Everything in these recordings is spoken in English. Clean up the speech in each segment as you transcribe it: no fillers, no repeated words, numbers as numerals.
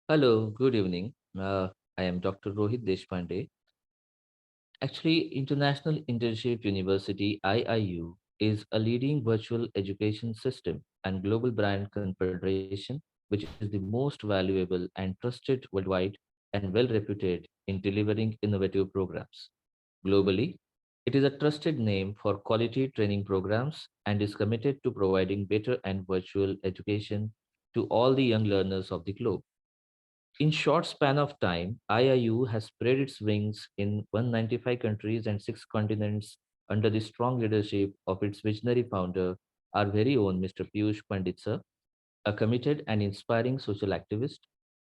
Hello, good evening. I am Dr. Rohit Desphande. Actually, International Internship University IIU is a leading virtual education system and global brand confederation, which is the most valuable and trusted worldwide and well reputed in delivering innovative programs. Globally, it is a trusted name for quality training programs and is committed to providing better and virtual education to all the young learners of the globe. In short span of time, IIU has spread its wings in 195 countries and 6 continents under the strong leadership of its visionary founder, our very own Mr. Piyush Pandit sir, a committed and inspiring social activist,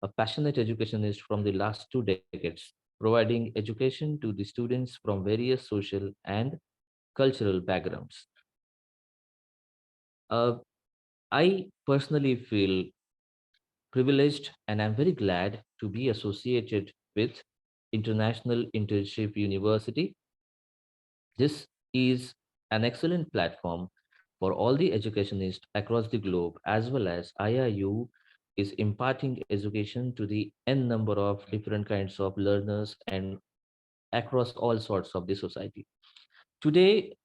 a passionate educationist from the last 2 decades, providing education to the students from various social and cultural backgrounds. Uh, I personally feel privileged and I'm very glad to be associated with International Internship University. This is an excellent platform for all the educationists across the globe, as well as IIU is imparting education to the n number of different kinds of learners and across all sorts of the society. Today,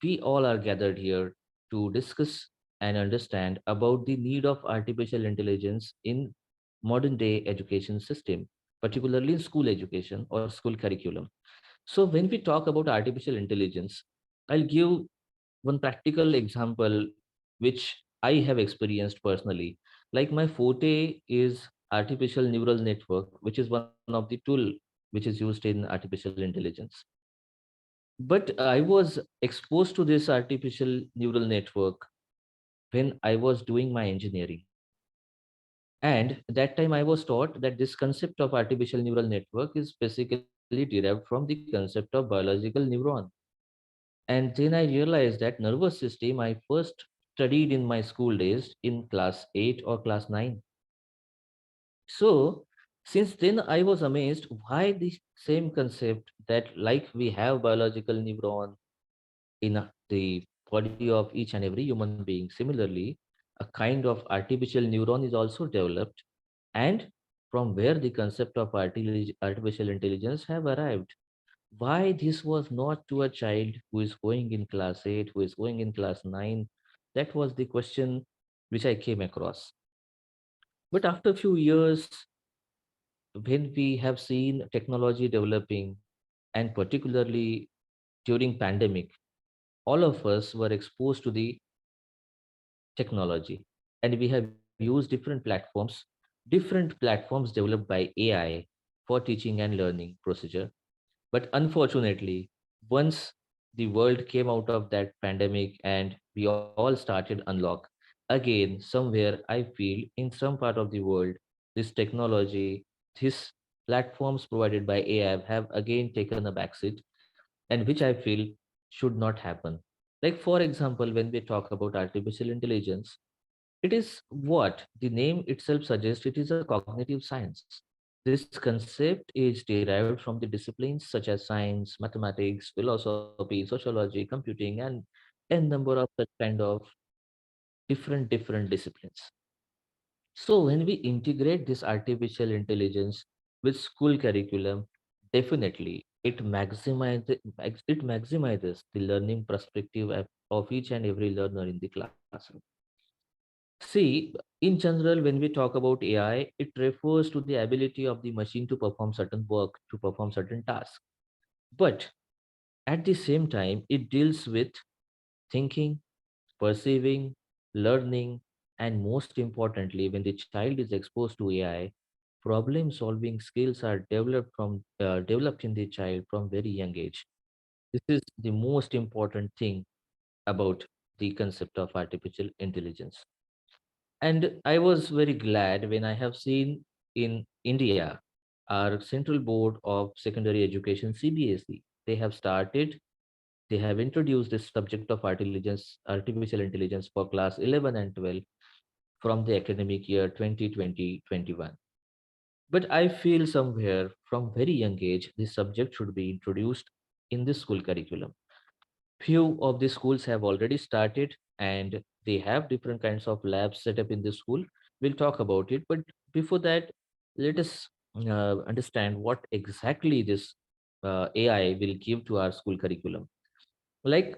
we all are gathered here to discuss and understand about the need of artificial intelligence in modern day education system, particularly in school education or school curriculum. So when we talk about artificial intelligence, I'll give one practical example which I have experienced personally. Like my forte is artificial neural network, which is one of the tool which is used in artificial intelligence. But I was exposed to this artificial neural network when I was doing my engineering. And that time I was taught that this concept of artificial neural network is basically derived from the concept of biological neuron. And then I realized that nervous system I first studied in my school days in class 8 or class 9. So since then I was amazed why the same concept that like we have biological neuron in the body of each and every human being. Similarly, a kind of artificial neuron is also developed, and from where the concept of artificial intelligence have arrived. Why this was not to a child who is going in class 8, who is going in class 9? That was the question which I came across. But after a few years, when we have seen technology developing, and particularly during pandemic, all of us were exposed to the technology and we have used different platforms developed by AI for teaching and learning procedure. But unfortunately, once the world came out of that pandemic and we all started unlock, again somewhere I feel in some part of the world, this technology, these platforms provided by AI have again taken a backseat, and which I feel should not happen. Like, for example, when we talk about artificial intelligence, it is what the name itself suggests, it is a cognitive science. This concept is derived from the disciplines such as science, mathematics, philosophy, sociology, computing, and n number of such kind of different disciplines. So when we integrate this artificial intelligence with school curriculum, definitely it maximizes the learning perspective of each and every learner in the classroom. See, in general, when we talk about AI, it refers to the ability of the machine to perform certain work, to perform certain tasks. But at the same time, it deals with thinking, perceiving, learning, and most importantly, when the child is exposed to AI, problem solving skills are developed in the child from very young age. This is the most important thing about the concept of artificial intelligence. And I was very glad when I have seen in India, our Central Board of Secondary Education, CBSE, they have introduced this subject of artificial intelligence for class 11 and 12 from the academic year 2020-21. But I feel somewhere from very young age, this subject should be introduced in the school curriculum. Few of the schools have already started and they have different kinds of labs set up in the school. We'll talk about it. But before that, let us understand what exactly this AI will give to our school curriculum. Like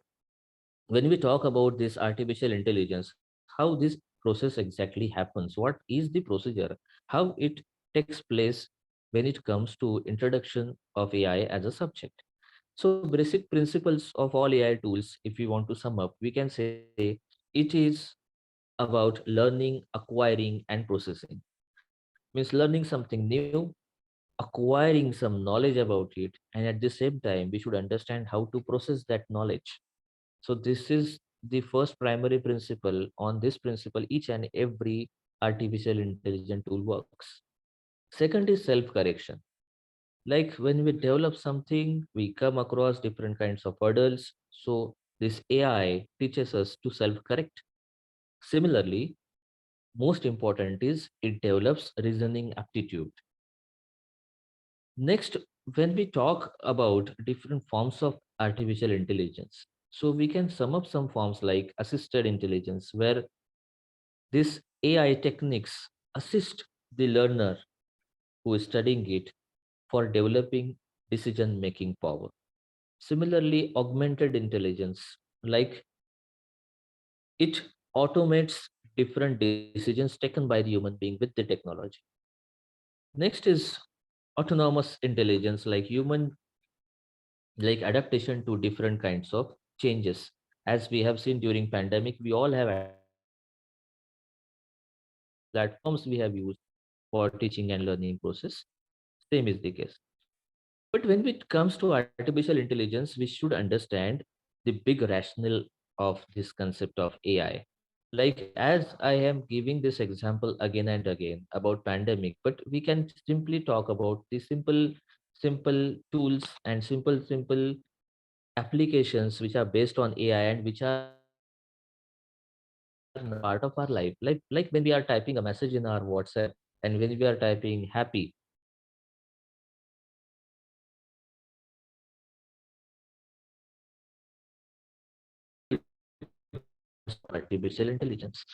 when we talk about this artificial intelligence, how this process exactly happens, what is the procedure, how it takes place when it comes to introduction of AI as a subject. So basic principles of all AI tools, if we want to sum up, we can say it is about learning, acquiring, and processing. Means learning something new, acquiring some knowledge about it, and at the same time, we should understand how to process that knowledge. So this is the first primary principle. On this principle, each and every artificial intelligence tool works. Second is self-correction. Like when we develop something, we come across different kinds of hurdles. So this AI teaches us to self-correct. Similarly, most important is it develops reasoning aptitude. Next, when we talk about different forms of artificial intelligence, so we can sum up some forms like assisted intelligence, where this AI techniques assist the learner who is studying it for developing decision making power. Similarly, augmented intelligence, like it automates different decisions taken by the human being with the technology. Next is autonomous intelligence, like human, like adaptation to different kinds of changes. As we have seen during pandemic, we all have adapted to different platforms we have used for teaching and learning process. Same is the case. But when it comes to artificial intelligence, we should understand the big rationale of this concept of AI. Like as I am giving this example again and again about pandemic, but we can simply talk about the simple tools and simple applications which are based on AI and which are now part of our life. Like when we are typing a message in our WhatsApp and when we are typing happy, artificial intelligence.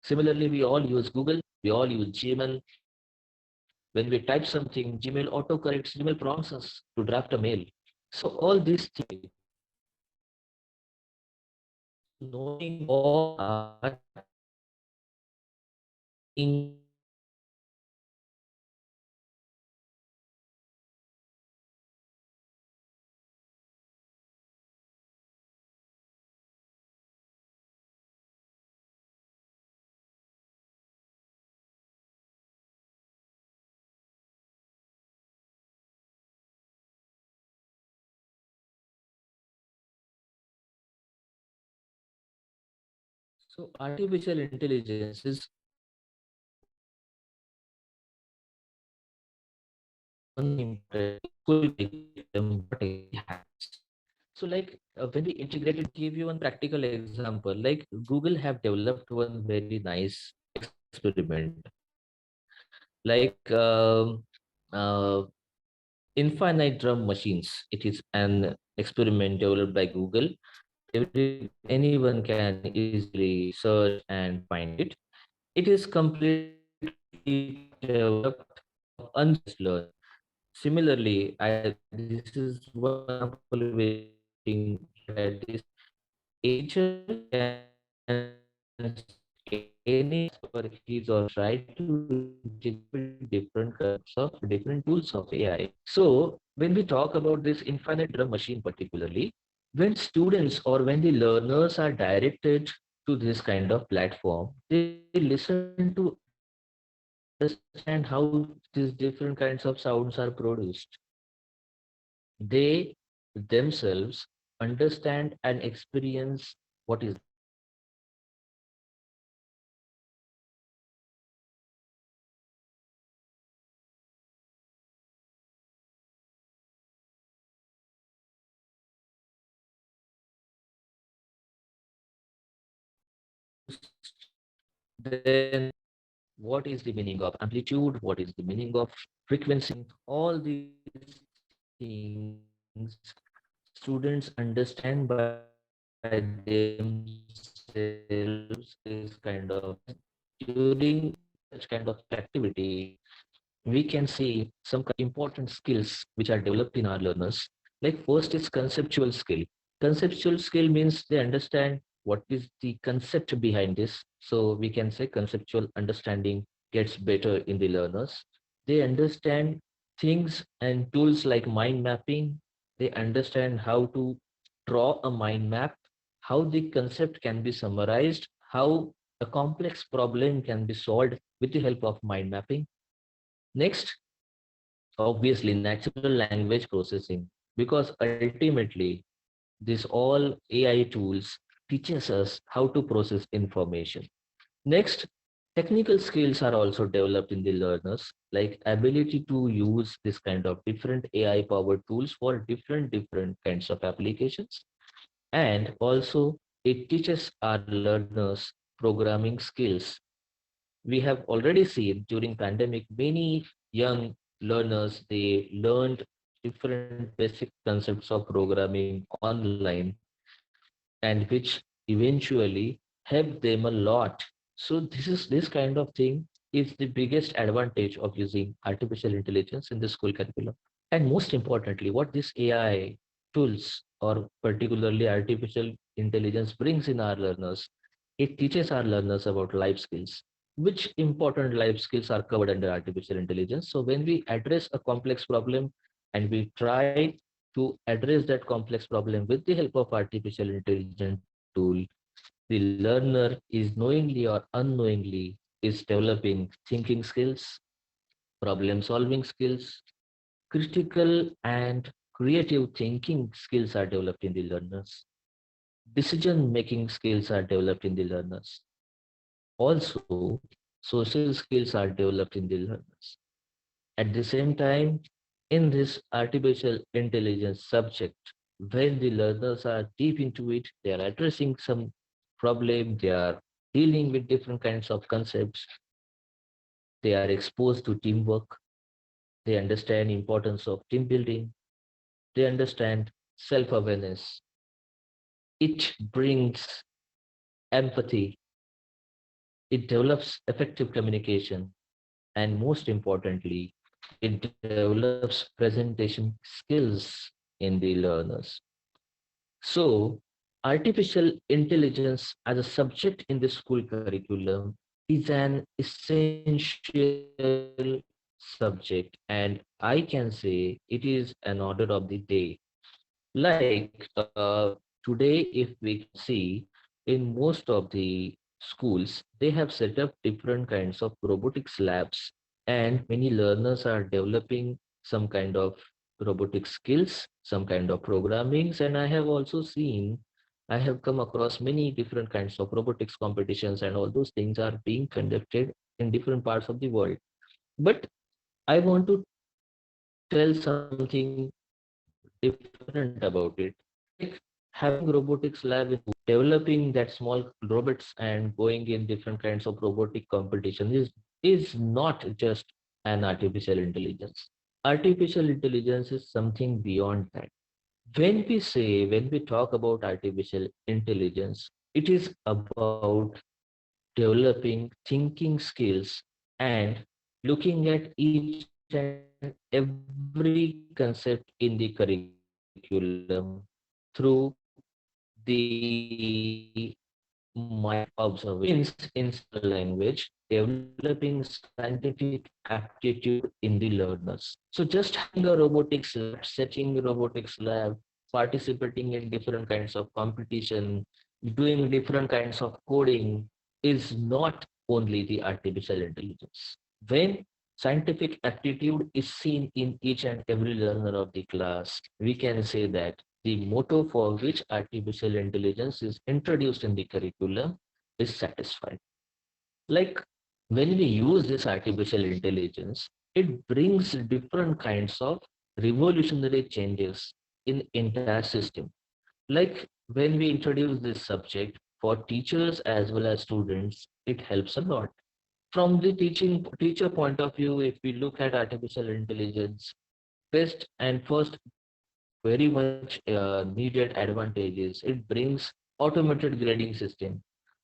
Similarly, we all use Google, we all use Gmail. When we type something, Gmail autocorrects, Gmail prompts us to draft a mail. So all these things knowing all so artificial intelligence is one important school curriculum, what exactly happens. So like when we integrate it, give you one practical example. Like Google have developed one very nice experiment. Like infinite drum machines. It is an experiment developed by Google. Anyone can easily search and find it. It is completely developed of unsupervised learning. Similarly, this is one example which is getting that this teacher can any student as per his or her interest or integrate with different concepts of different tools of AI. So when we talk about this infinite drum machine particularly, when students or when the learners are directed to this kind of platform, they listen to understand how these different kinds of sounds are produced. They themselves understand and experience what is the sound. Then what is the meaning of amplitude, what is the meaning of frequency, all these things students understand by themselves is kind of during such kind of activity. we can see some important skills which are developed in our learners. Like first is conceptual skill. Conceptual skill means they understand what is the concept behind this. So we can say conceptual understanding gets better in the learners. They understand things and tools like mind mapping. They understand how to draw a mind map, how the concept can be summarized, how a complex problem can be solved with the help of mind mapping. Next, obviously, natural language processing, because ultimately, this all AI tools teaches us how to process information. Next, technical skills are also developed in the learners, like ability to use this kind of different AI powered tools for different kinds of applications. And also, it teaches our learners programming skills. We have already seen during pandemic many young learners, they learned different basic concepts of programming online, and which eventually helped them a lot. So this kind of thing is the biggest advantage of using artificial intelligence in the school curriculum. And most importantly, what this AI tools or particularly artificial intelligence brings in our learners, it teaches our learners about life skills. Which important life skills are covered under artificial intelligence? So when we address a complex problem and we try to address that complex problem with the help of artificial intelligence tool, the learner is knowingly or unknowingly is developing thinking skills, problem solving skills, critical and creative thinking skills are developed in the learners. Decision making skills are developed in the learners. Also, social skills are developed in the learners. At the same time, in this artificial intelligence subject, when the learners are deep into it, they are addressing some problem, they are dealing with different kinds of concepts, they are exposed to teamwork, they understand importance of team building, they understand self-awareness. It brings empathy, it develops effective communication, and most importantly, it develops presentation skills in the learners. So, artificial intelligence as a subject in the school curriculum is an essential subject, and I can say it is an order of the day. Like today, if we can see in most of the schools, they have set up different kinds of robotics labs, and many learners are developing some kind of robotic skills, some kind of programmings. And I have also seen, I have come across many different kinds of robotics competitions, and all those things are being conducted in different parts of the world. But I want to tell something different about it. Like having robotics lab in school, developing that small robots and going in different kinds of robotic competition is not just an artificial intelligence. Artificial intelligence is something beyond that. When we talk about artificial intelligence, it is about developing thinking skills and looking at each and every concept in the curriculum through the mind observation. Means in simple language, developing scientific aptitude in the learners. So just having a robotics lab, setting robotics lab, participating in different kinds of competition, doing different kinds of coding is not only the artificial intelligence. When scientific aptitude is seen in each and every learner of the class, we can say that the motto for which artificial intelligence is introduced in the curriculum is satisfied. Like when we use this artificial intelligence, it brings different kinds of revolutionary changes in entire system. Like when we introduce this subject for teachers as well as students, it helps a lot. From the teacher point of view, if we look at artificial intelligence, best and first very much needed advantages, it brings automated grading system.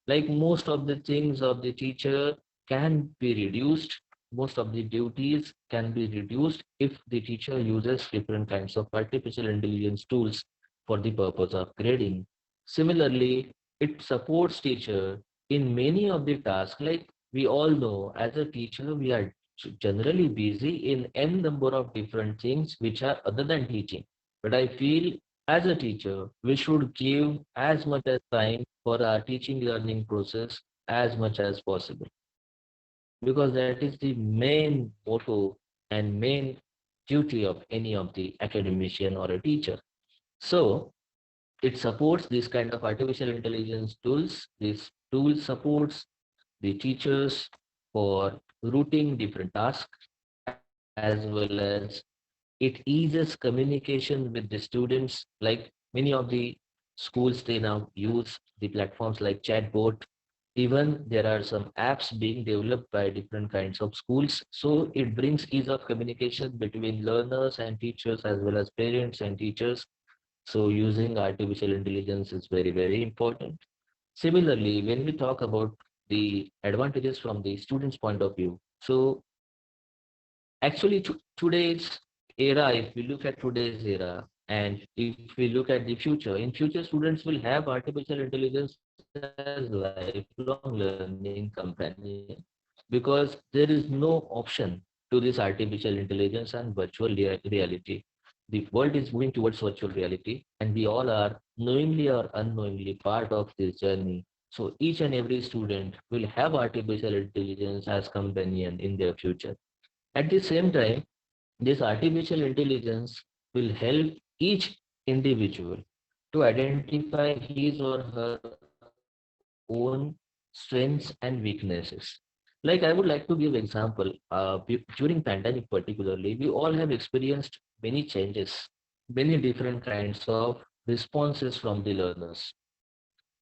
Like most of the things of the teacher can be reduced, most of the duties can be reduced if the teacher uses different kinds of artificial intelligence tools for the purpose of grading. Similarly, it supports teacher in many of the tasks. Like we all know, as a teacher, we are generally busy in n number of different things which are other than teaching. But I feel as a teacher, we should give as much as time for our teaching learning process as much as possible, because that is the main motto and main duty of any of the academician or a teacher. So it supports this kind of artificial intelligence tools. This tool supports the teachers for routing different tasks, as well as it eases communication with the students. Like many of the schools, they now use the platforms like chatbot. Even there are some apps being developed by different kinds of schools. So it brings ease of communication between learners and teachers, as well as parents and teachers. So using artificial intelligence is very, very important. Similarly, when we talk about the advantages from the student's point of view, so actually, today's era, if we look at today's era, and if we look at the future, in future, students will have artificial intelligence as lifelong learning companion, because there is no option to this artificial intelligence and reality. The world is moving towards virtual reality, and we all are knowingly or unknowingly part of this journey. So each and every student will have artificial intelligence as companion in their future. At the same time, this artificial intelligence will help each individual to identify his or her own strengths and weaknesses. Like I would like to give example. During pandemic particularly, we all have experienced many changes, many different kinds of responses from the learners.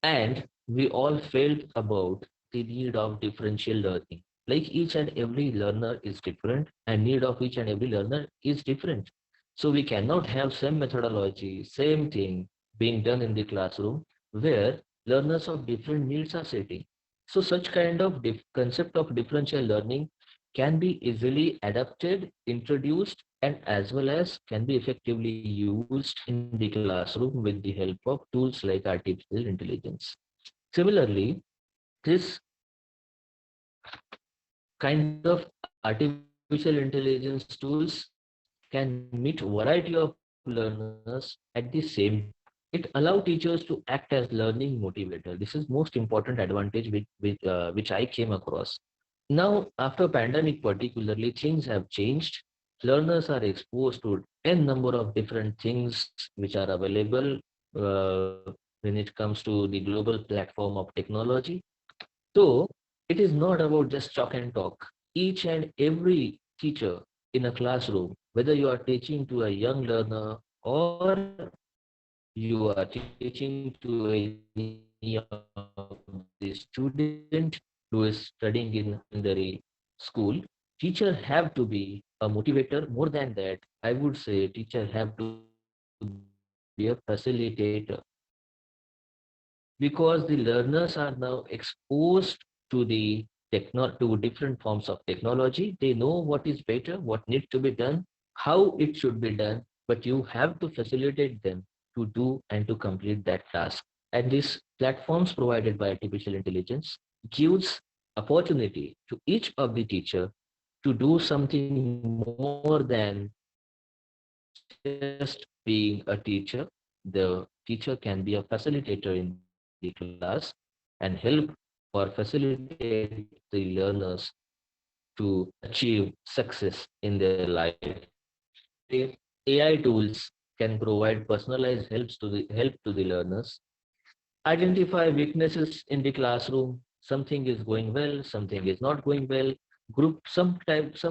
And we all felt about the need of differential learning. Like each and every learner is different, and need of each and every learner is different. So we cannot have same methodology, same thing being done in the classroom where learners of different needs are sitting. So such kind of concept of differential learning can be easily adapted, introduced, and as well as can be effectively used in the classroom with the help of tools like artificial intelligence. Similarly, this kind of artificial intelligence tools can meet variety of learners at the same time. It allow teachers to act as learning motivator. This is most important advantage which I came across. Now, after pandemic particularly, things have changed. Learners are exposed to n number of different things which are available when it comes to the global platform of technology. So it is not about just chalk and talk. Each and every teacher in a classroom, whether you are teaching to a young learner or you are teaching to any of the student who is studying in secondary school, teacher have to be a motivator. More than that, I would say teacher have to be a facilitator, because the learners are now exposed to the to different forms of technology. They know what is better, what need to be done, how it should be done, but you have to facilitate them to do and to complete that task. And these platforms provided by artificial intelligence gives opportunity to each of the teacher to do something more than just being a teacher. The teacher can be a facilitator in the class and help for facilitate the learners to achieve success in their life. Similarly, AI tools can provide personalized helps to the help to the learners identify weaknesses in the classroom. Something is going well, something is not going well. Some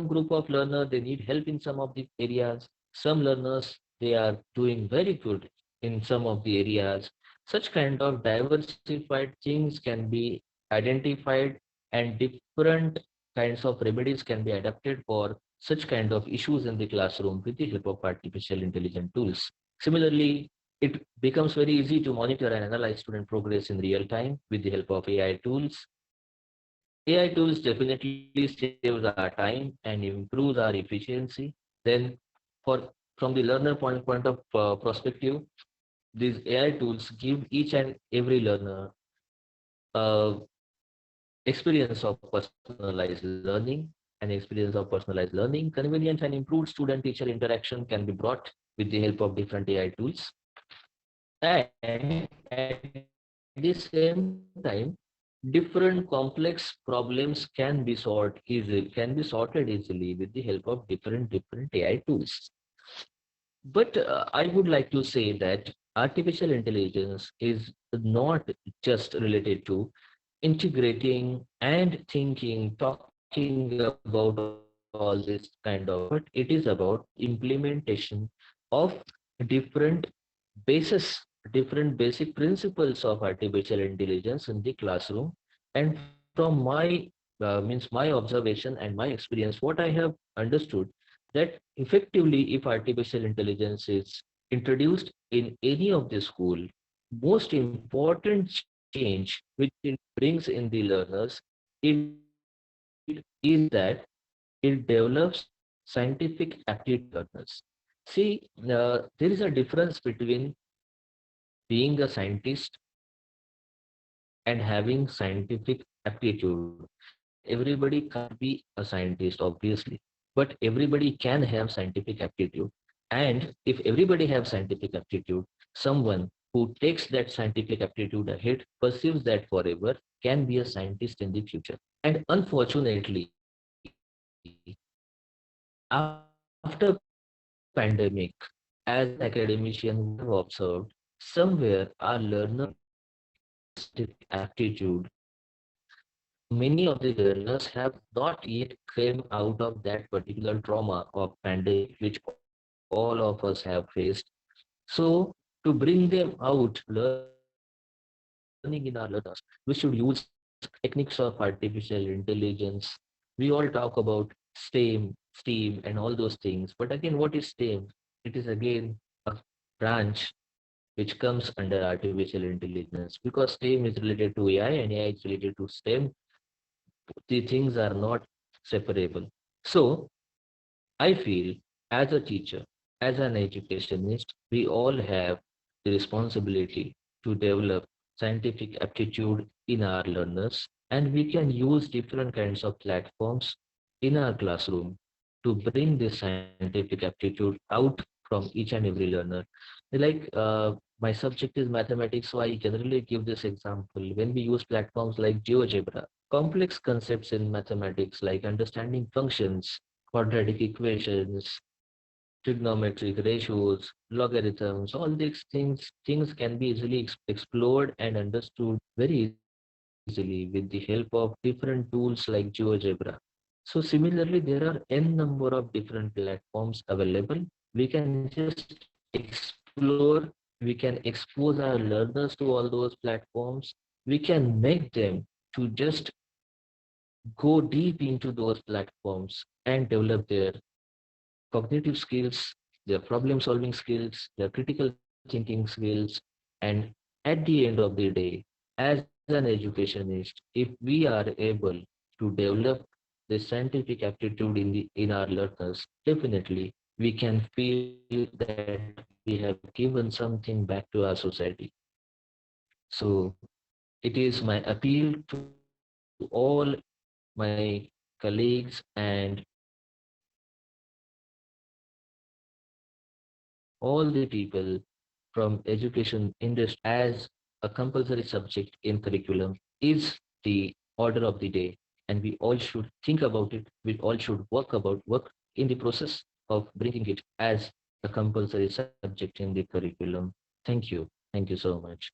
group of learner, they need help in some of the areas. Some learners, they are doing very good in some of the areas. Such kind of diversified things can be identified, and different kinds of remedies can be adapted for such kind of issues in the classroom with the help of artificial intelligence tools. Similarly, it becomes very easy to monitor and analyze student progress in real time with the help of AI tools. AI tools definitely saves our time and improves our efficiency. Then, for from the learner point of perspective, these AI tools give each and every learner experience of personalized learning. An experience of personalized learning, convenient and improved student-teacher interaction can be brought with the help of different AI tools. And at the same time, different complex problems can be sorted easily with the help of different AI tools. But I would like to say that artificial intelligence is not just related to integrating and thinking, talking about all this kind of things, but it is about implementation of different basis, different basic principles of artificial intelligence in the classroom. And from my means my observation and my experience, what I have understood that effectively, if artificial intelligence is introduced in any of the school, most important change which it brings in the learners it is that it develops scientific aptitude in the learners. See, there is a difference between being a scientist and having scientific aptitude. Everybody can't be a scientist, obviously, but everybody can have scientific aptitude. And if everybody have scientific aptitude, someone who takes that scientific aptitude ahead, perceives that forever, can be a scientist in the future. And unfortunately, after pandemic, as an academician, we have observed somewhere our learners scientific aptitude. Many of the learners have not yet came out of that particular trauma of pandemic, which all of us have faced. So to bring them out, learning in our learners, we should use techniques of artificial intelligence. We all talk about STEM, and all those things. But again, what is STEM? It is again a branch which comes under artificial intelligence because STEM is related to AI and AI is related to STEM. The things are not separable. So I feel as a teacher, as an educationist, we all have the responsibility to develop scientific aptitude in our learners, and we can use different kinds of platforms in our classroom to bring this scientific aptitude out from each and every learner. Like my subject is mathematics, so I generally give this example. When we use platforms like GeoGebra, complex concepts in mathematics like understanding functions, quadratic equations, trigonometric ratios, logarithms, all things can be easily explored and understood very easily with the help of different tools like GeoGebra. So similarly, there are n number of different platforms available. We can just explore, we can expose our learners to all those platforms. We can make them to just go deep into those platforms and develop their cognitive skills, their problem solving skills, their critical thinking skills. And at the end of the day, as an educationist, if we are able to develop the scientific aptitude in our learners, definitely we can feel that we have given something back to our society. So it is my appeal to all my colleagues and all the people from education industry as a compulsory subject in curriculum is the order of the day, and we all should think about it. We all should work in the process of bringing it as a compulsory subject in the curriculum. Thank you so much.